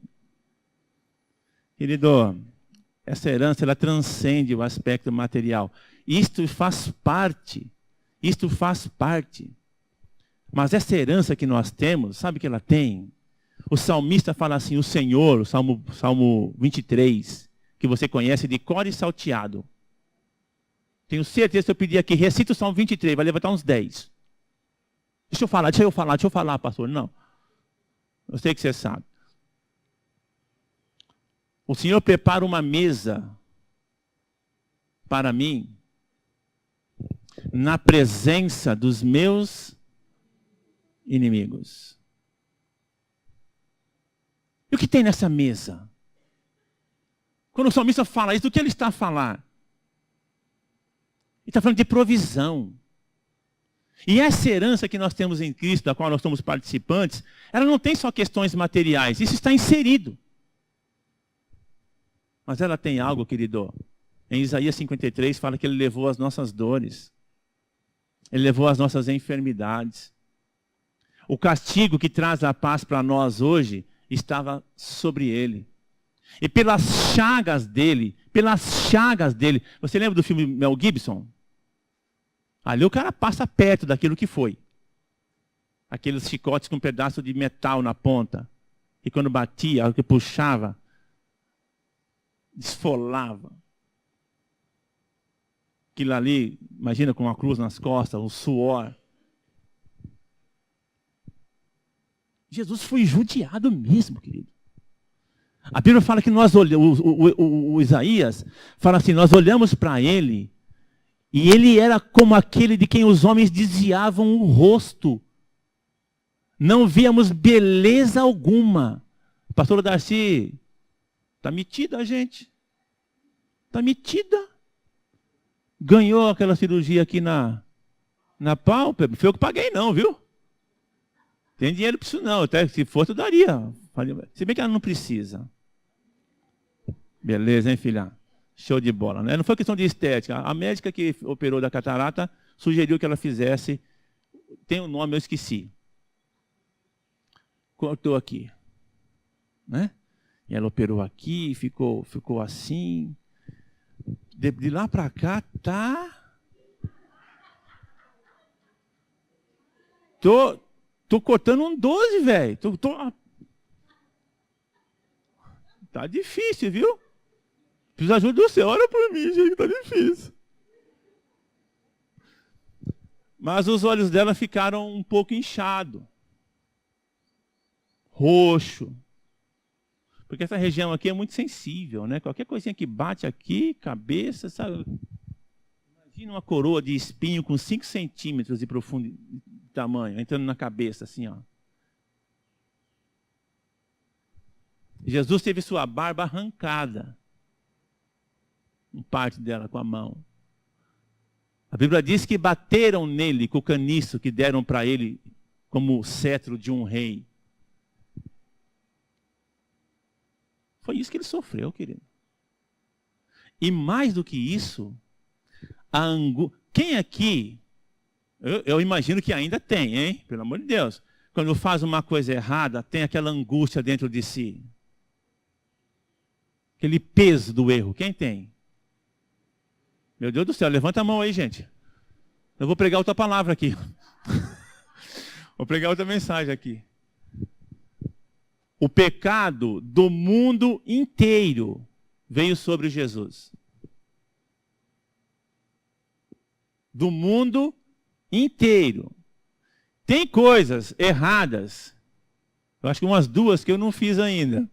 Querido, essa herança ela transcende o aspecto material. Isto faz parte. Mas essa herança que nós temos, sabe o que ela tem? O salmista fala assim, o Senhor, o Salmo 23, que você conhece de cor e salteado. Tenho certeza que se eu pedir aqui, recita o Salmo 23, vai levantar uns 10. Deixa eu falar, pastor. Não. Eu sei que você sabe. O Senhor prepara uma mesa para mim na presença dos meus inimigos. E o que tem nessa mesa? Quando o salmista fala isso, do que ele está a falar? Ele está falando de provisão. E essa herança que nós temos em Cristo, da qual nós somos participantes, ela não tem só questões materiais, isso está inserido. Mas ela tem algo, querido. Em Isaías 53 fala que ele levou as nossas dores. Ele levou as nossas enfermidades. O castigo que traz a paz para nós hoje estava sobre ele. E pelas chagas dele, você lembra do filme Mel Gibson? Ali o cara passa perto daquilo que foi. Aqueles chicotes com um pedaço de metal na ponta. E quando batia, que puxava, desfolava. Aquilo ali, imagina com uma cruz nas costas, um suor. Jesus foi judiado mesmo, querido. A Bíblia fala que nós olhamos, o Isaías fala assim, nós olhamos para ele, e ele era como aquele de quem os homens desviavam o rosto. Não víamos beleza alguma. Pastor Darcy, está metida a gente. Está metida. Ganhou aquela cirurgia aqui na pálpebra. Foi eu que paguei não, viu? Tem dinheiro para isso não. Até se fosse eu daria. Se bem que ela não precisa. Beleza, hein, filha? Show de bola, né? Não foi questão de estética. A médica que operou da catarata sugeriu que ela fizesse. Tem um nome, eu esqueci. Cortou aqui. Né? E ela operou aqui, ficou assim. De lá para cá, tá... Tô cortando um 12, velho. Tá difícil, viu? Preciso de ajuda do céu. Olha por mim, gente, tá difícil. Mas os olhos dela ficaram um pouco inchados. Roxo. Porque essa região aqui é muito sensível, né? Qualquer coisinha que bate aqui, cabeça, sabe? Imagina uma coroa de espinho com 5 centímetros de tamanho, entrando na cabeça, assim, ó. Jesus teve sua barba arrancada. Em parte dela com a mão. A Bíblia diz que bateram nele com o caniço que deram para ele como o cetro de um rei. Foi isso que ele sofreu, querido. E mais do que isso, quem aqui, eu imagino que ainda tem, hein? Pelo amor de Deus. Quando faz uma coisa errada, tem aquela angústia dentro de si. Aquele peso do erro. Quem tem? Meu Deus do céu, levanta a mão aí, gente. Eu vou pregar outra palavra aqui. Vou pregar outra mensagem aqui. O pecado do mundo inteiro veio sobre Jesus. Do mundo inteiro. Tem coisas erradas. Eu acho que umas 2 que eu não fiz ainda.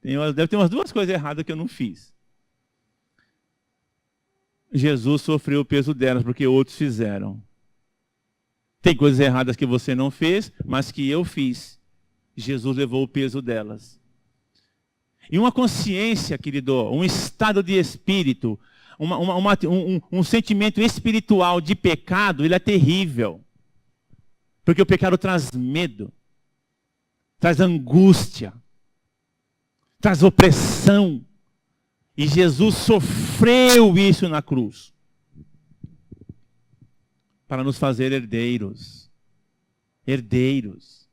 Deve ter umas 2 coisas erradas que eu não fiz. Jesus sofreu o peso delas porque outros fizeram. Tem coisas erradas que você não fez, mas que eu fiz. Jesus levou o peso delas. E uma consciência, querido, um estado de espírito, um sentimento espiritual de pecado, ele é terrível. Porque o pecado traz medo, traz angústia, traz opressão. E Jesus sofreu isso na cruz. Para nos fazer herdeiros. Herdeiros.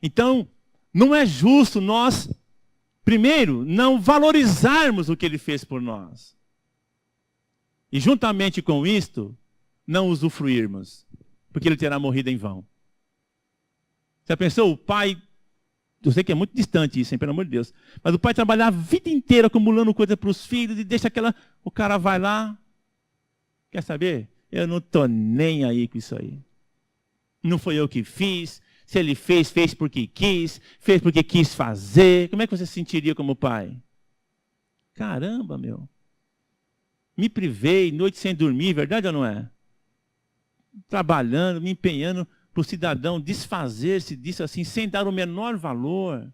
Então, não é justo nós, primeiro, não valorizarmos o que ele fez por nós. E juntamente com isto, não usufruirmos. Porque ele terá morrido em vão. Você pensou, o pai... Eu sei que é muito distante isso, hein, pelo amor de Deus. Mas o pai trabalhar a vida inteira acumulando coisa para os filhos e deixa aquela... O cara vai lá... Quer saber? Eu não estou nem aí com isso aí. Não foi eu que fiz. Se ele fez, fez porque quis fazer. Como é que você se sentiria como pai? Caramba, meu. Me privei, noite sem dormir, verdade ou não é? Trabalhando, me empenhando para o cidadão desfazer-se disso assim, sem dar o menor valor.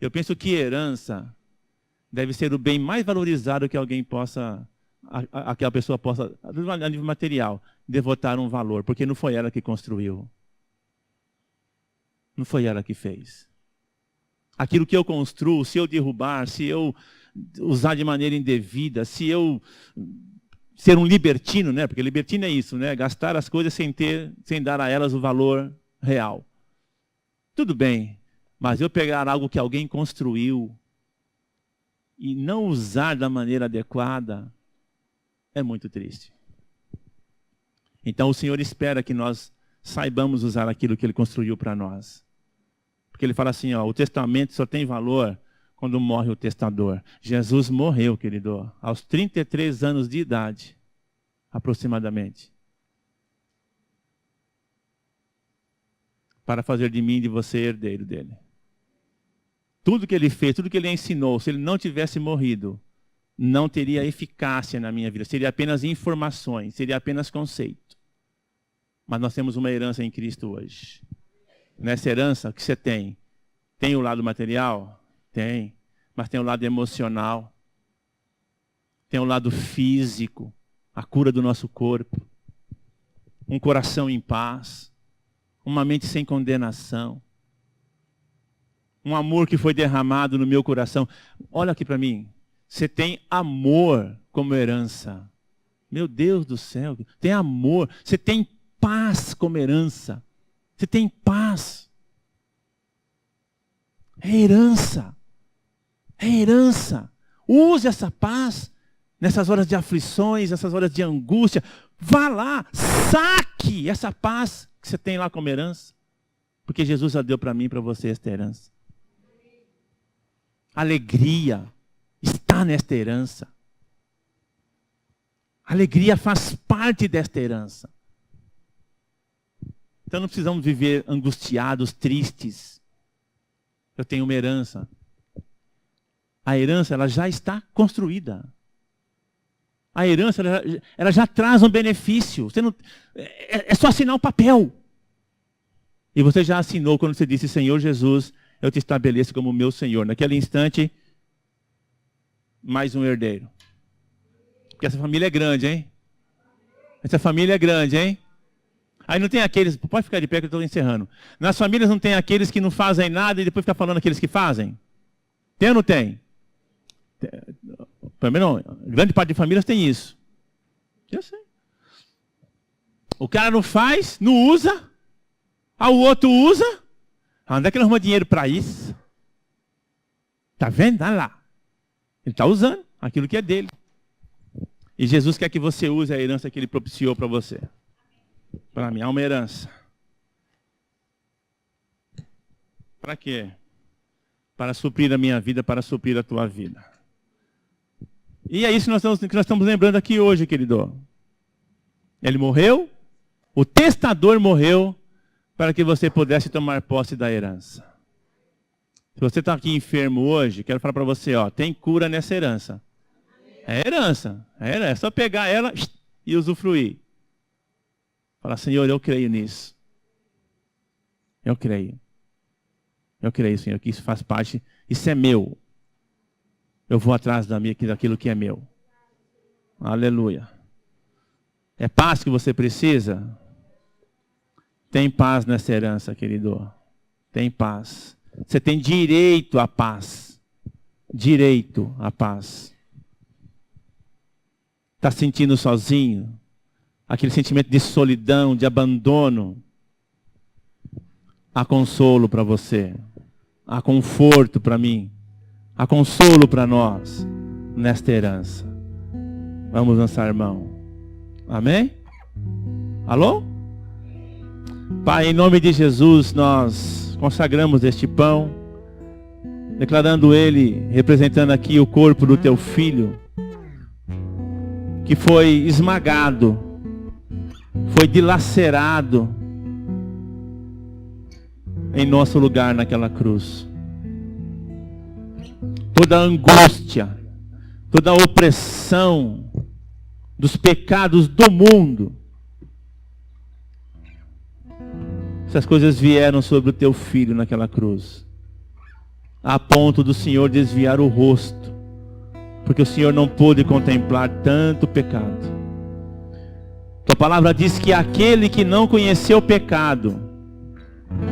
Eu penso que herança deve ser o bem mais valorizado que alguém possa, aquela pessoa possa, a nível material, devotar um valor, porque não foi ela que construiu. Não foi ela que fez. Aquilo que eu construo, se eu derrubar, se eu usar de maneira indevida, se eu ser um libertino, né? Porque libertino é isso, né? Gastar as coisas sem dar a elas o valor real. Tudo bem, mas eu pegar algo que alguém construiu e não usar da maneira adequada é muito triste. Então o Senhor espera que nós saibamos usar aquilo que Ele construiu para nós. Porque Ele fala assim, ó, o testamento só tem valor quando morre o testador. Jesus morreu, querido, aos 33 anos de idade, aproximadamente. Para fazer de mim e de você herdeiro dele. Tudo que ele fez, tudo que ele ensinou, se ele não tivesse morrido, não teria eficácia na minha vida. Seria apenas informações, seria apenas conceito. Mas nós temos uma herança em Cristo hoje. Nessa herança, o que você tem? Tem o lado material? Tem. Mas tem o lado emocional. Tem o lado físico. A cura do nosso corpo. Um coração em paz. Uma mente sem condenação. Um amor que foi derramado no meu coração. Olha aqui para mim. Você tem amor como herança. Meu Deus do céu. Tem amor. Você tem paz como herança. Você tem paz. É herança. É herança. Use essa paz nessas horas de aflições, nessas horas de angústia. Vá lá, saque essa paz que você tem lá como herança. Porque Jesus já deu para mim e para você esta herança. Alegria está nesta herança. Alegria faz parte desta herança. Então não precisamos viver angustiados, tristes. Eu tenho uma herança. A herança, ela já está construída. A herança, ela já traz um benefício. Você não, é só assinar o papel. E você já assinou quando você disse, Senhor Jesus, eu te estabeleço como meu Senhor. Naquele instante, mais um herdeiro. Porque essa família é grande, hein? Essa família é grande, hein? Aí não tem aqueles, pode ficar de pé que eu estou encerrando. Nas famílias não tem aqueles que não fazem nada e depois fica falando aqueles que fazem? Tem ou não tem? Pelo menos grande parte de famílias tem isso. Eu sei. O cara não faz, não usa, o outro usa. Onde é que ele arruma dinheiro para isso? Está vendo? Olha lá. Ele está usando aquilo que é dele. E Jesus quer que você use a herança que ele propiciou para você. Para mim, há uma herança. Para quê? Para suprir a minha vida, para suprir a tua vida. E é isso que nós estamos lembrando aqui hoje, querido. Ele morreu, o testador morreu, para que você pudesse tomar posse da herança. Se você está aqui enfermo hoje, quero falar para você, tem cura nessa herança. É herança. É só pegar ela e usufruir. Falar, Senhor, eu creio nisso. Eu creio. Eu creio, Senhor, que isso faz parte, isso é meu. Eu vou atrás daquilo que é meu. Aleluia. É paz que você precisa? Tem paz nessa herança, querido. Tem paz. Você tem direito à paz. Direito à paz. Está sentindo sozinho? Aquele sentimento de solidão, de abandono. Há consolo para você. Há conforto para mim. Há consolo para nós nesta herança. Vamos lançar mão. Amém? Alô? Pai, em nome de Jesus, nós consagramos este pão, declarando ele, representando aqui o corpo do teu filho, que foi esmagado, foi dilacerado em nosso lugar naquela cruz. Toda a angústia, toda a opressão dos pecados do mundo, essas coisas vieram sobre o teu filho naquela cruz, a ponto do Senhor desviar o rosto, porque o Senhor não pôde contemplar tanto pecado. Tua palavra diz que aquele que não conheceu o pecado,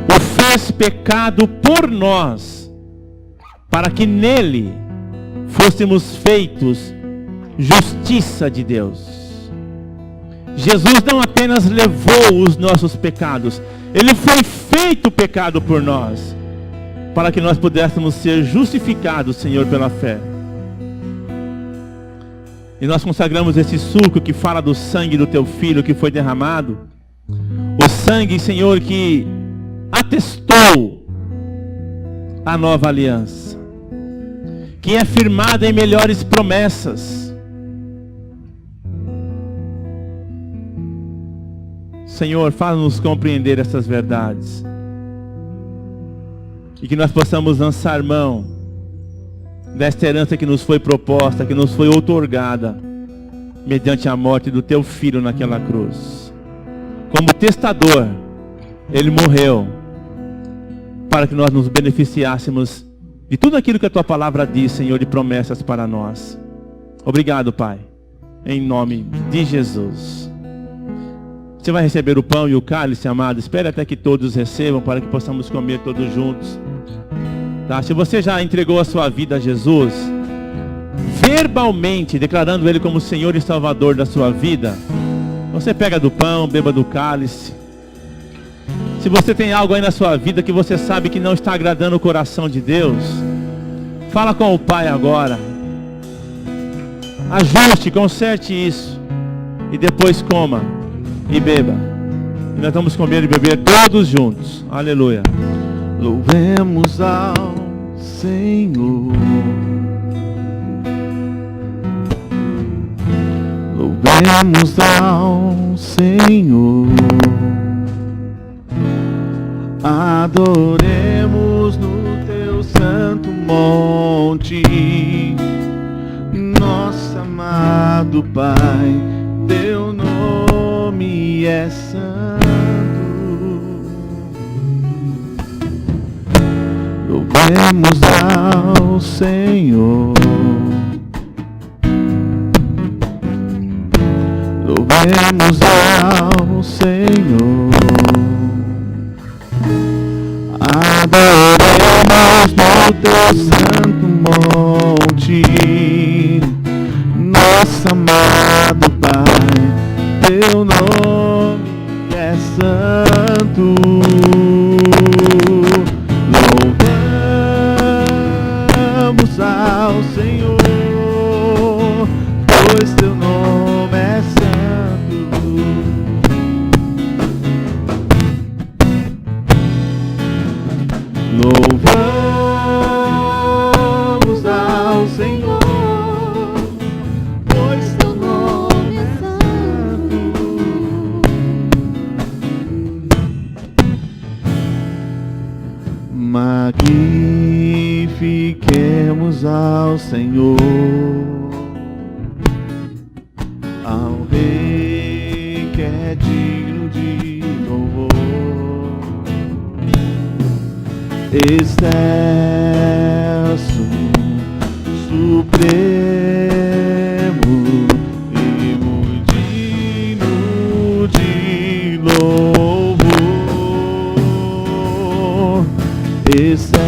o fez pecado por nós, para que nele fôssemos feitos justiça de Deus. Jesus não apenas levou os nossos pecados, ele foi feito pecado por nós, para que nós pudéssemos ser justificados, Senhor, pela fé. E nós consagramos esse suco que fala do sangue do teu filho que foi derramado, o sangue, Senhor, que atestou a nova aliança, que é firmada em melhores promessas. Senhor, faz-nos compreender essas verdades, e que nós possamos lançar mão desta herança que nos foi proposta, que nos foi outorgada, mediante a morte do teu filho naquela cruz. Como testador, ele morreu, para que nós nos beneficiássemos de tudo aquilo que a tua palavra diz, Senhor, de promessas para nós. Obrigado, Pai, em nome de Jesus. Você vai receber o pão e o cálice, amado. Espere até que todos recebam, para que possamos comer todos juntos. Tá? Se você já entregou a sua vida a Jesus, verbalmente declarando Ele como Senhor e Salvador da sua vida, você pega do pão, beba do cálice. Se você tem algo aí na sua vida que você sabe que não está agradando o coração de Deus, fala com o Pai agora. Ajuste, conserte isso. E depois coma e beba. E nós vamos comer e beber todos juntos. Aleluia. Louvemos ao Senhor. Louvemos ao Senhor. Adoremos no teu santo monte, nosso amado Pai, teu nome é santo. Louvemos ao Senhor. Louvemos ao Senhor. Adoremos no teu santo monte, nosso amado Pai, teu nome é santo. Louvamos ao Senhor, pois teu nome é santo. Louvamos ao Senhor, pois teu nome é santo. Magnifiquemos ao Senhor, ao Rei que é digno de louvor. Excelso, supremo e muito digno de louvor. Excelso,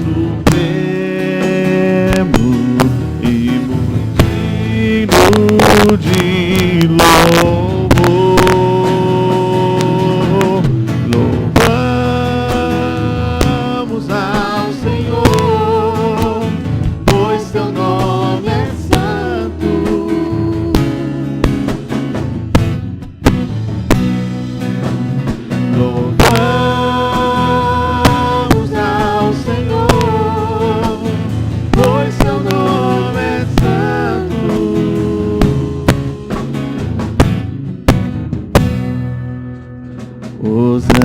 supremo e muito digno de louvor.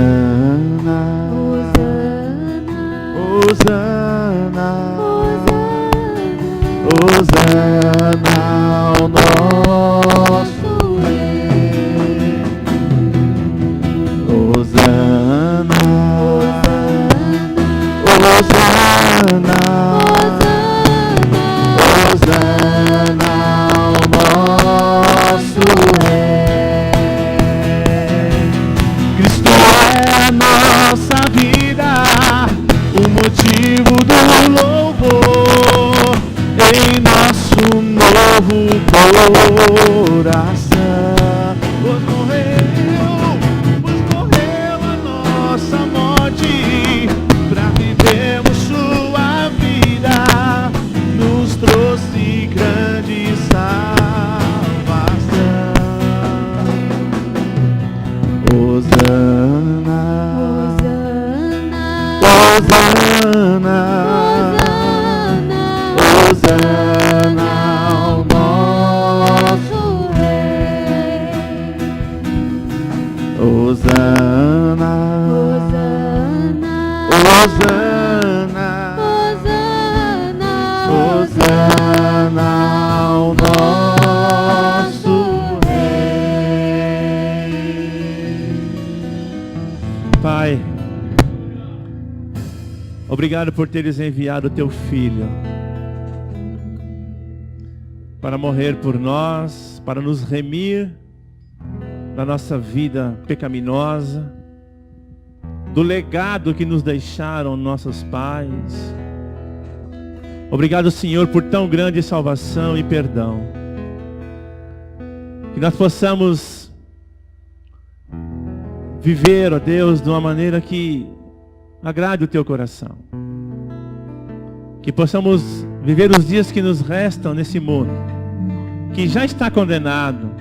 Hosana ao nosso Rei. Hosana, Hosana, Hosana ao nosso Rei. Cristo é a nossa vida, o motivo do louvor em nosso novo coração. Pois morreu a nossa morte, pra vivermos sua vida, nos trouxe grande salvação. Hosana, Hosana, Hosana ao nosso Rei. Hosana, Hosana, Hosana ao nosso Rei. Pai, obrigado por teres enviado o teu Filho para morrer por nós, para nos remir da nossa vida pecaminosa, do legado que nos deixaram nossos pais. Obrigado, Senhor, por tão grande salvação e perdão. Que nós possamos viver, ó Deus, de uma maneira que agrade o Teu coração. Que possamos viver os dias que nos restam nesse mundo, que já está condenado,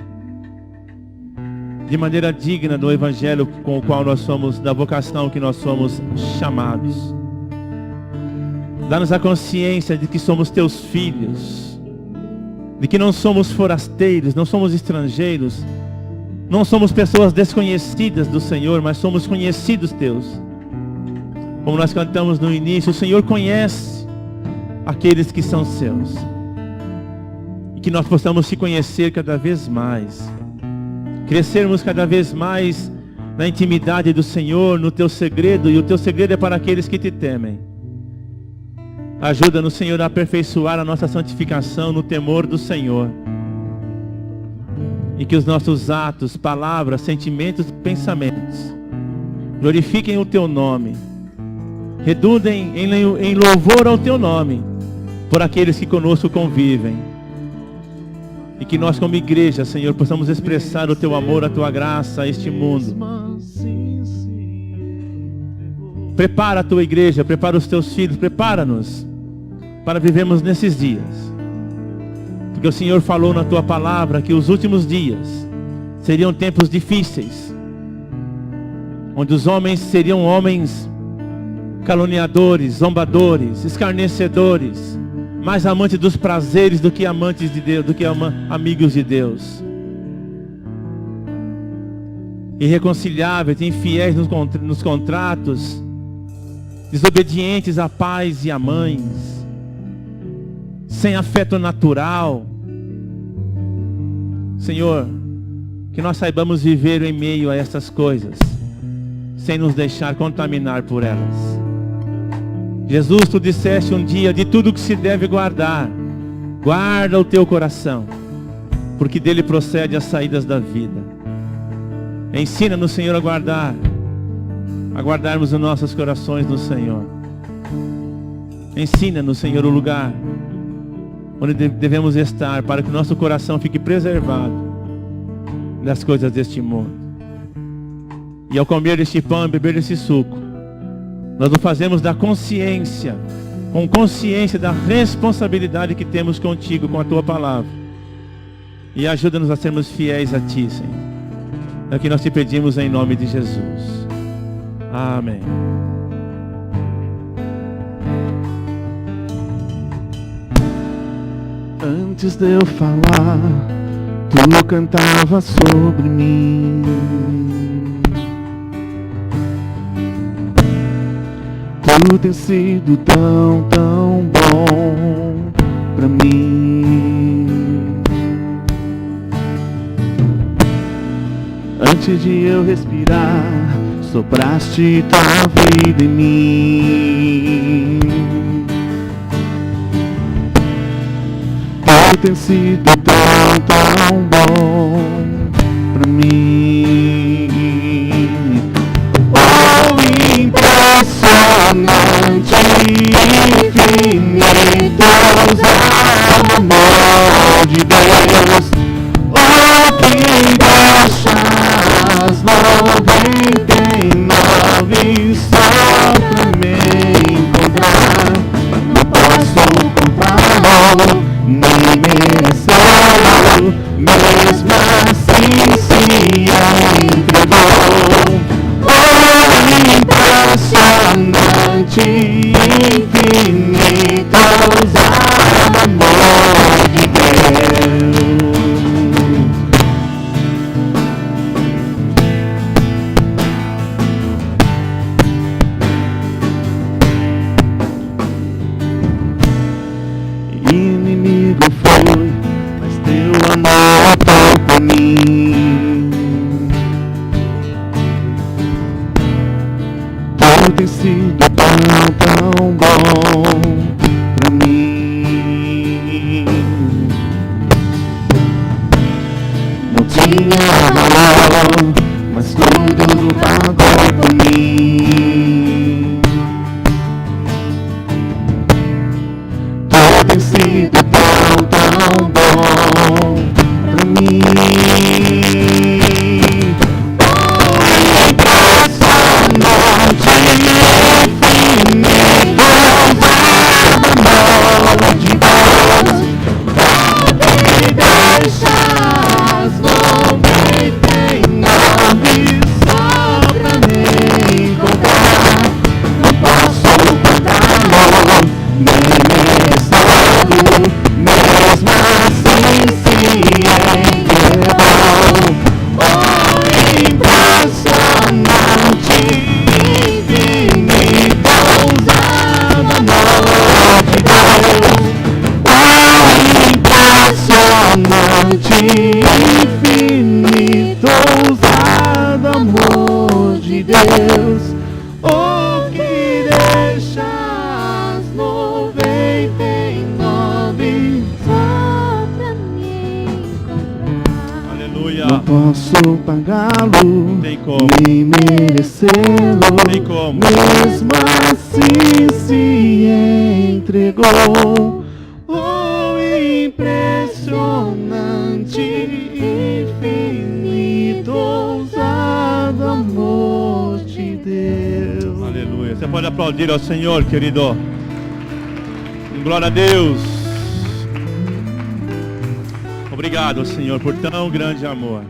de maneira digna do Evangelho com o qual nós somos, da vocação que nós somos chamados. Dá-nos a consciência de que somos Teus filhos, de que não somos forasteiros, não somos estrangeiros, não somos pessoas desconhecidas do Senhor, mas somos conhecidos Teus. Como nós cantamos no início, o Senhor conhece aqueles que são Seus. E que nós possamos te conhecer cada vez mais, crescermos cada vez mais na intimidade do Senhor, no Teu segredo, e o Teu segredo é para aqueles que Te temem. Ajuda-nos, Senhor, a aperfeiçoar a nossa santificação no temor do Senhor. E que os nossos atos, palavras, sentimentos e pensamentos glorifiquem o Teu nome, redundem em louvor ao Teu nome, por aqueles que conosco convivem. E que nós como igreja, Senhor, possamos expressar o Teu amor, a Tua graça a este mundo. Prepara a Tua igreja, prepara os Teus filhos, prepara-nos para vivermos nesses dias. Porque o Senhor falou na Tua palavra que os últimos dias seriam tempos difíceis, onde os homens seriam homens caluniadores, zombadores, escarnecedores, mais amantes dos prazeres do que amantes de Deus, do que amigos de Deus. Irreconciliáveis, infiéis nos contratos, desobedientes a pais e a mães, sem afeto natural. Senhor, que nós saibamos viver em meio a essas coisas, sem nos deixar contaminar por elas. Jesus, Tu disseste um dia, de tudo que se deve guardar, guarda o teu coração, porque dele procede as saídas da vida. Ensina-nos, Senhor, a guardarmos os nossos corações no Senhor. Ensina-nos, Senhor, o lugar onde devemos estar, para que o nosso coração fique preservado das coisas deste mundo. E ao comer deste pão e beber desse suco, nós o fazemos da consciência, com consciência da responsabilidade que temos contigo, com a Tua palavra. E ajuda-nos a sermos fiéis a Ti, Senhor. É o que nós Te pedimos em nome de Jesus. Amém. Antes de eu falar, Tu cantava sobre mim. Tu tem sido tão, tão bom pra mim. Antes de eu respirar, sopraste Tua vida em mim. Tu tem sido tão, tão bom pra mim. Oh, impressionante, infinito amor de Deus. Oh, que achas 99 só pra me encontrar. Não posso comprar, nem mereceu, mesmo assim se entregou. Oh, impressionante, infinito amor de Deus. Inimigo foi, mas Teu amor foi por mim. Tu tem sido tão, tão bom pra mim. Não tinha valor, mas tudo pagou por mim. Tu tem sido tão, tão bom pra mim. Oh, Não posso pagá-lo, Tem como. nem merecê-lo. Tem como. Mesmo assim se entregou. Oh, impressionante, infinito, ousado amor de Deus. Aleluia. Você pode aplaudir ao Senhor, querido. Glória a Deus. Obrigado, Senhor, por tão grande amor.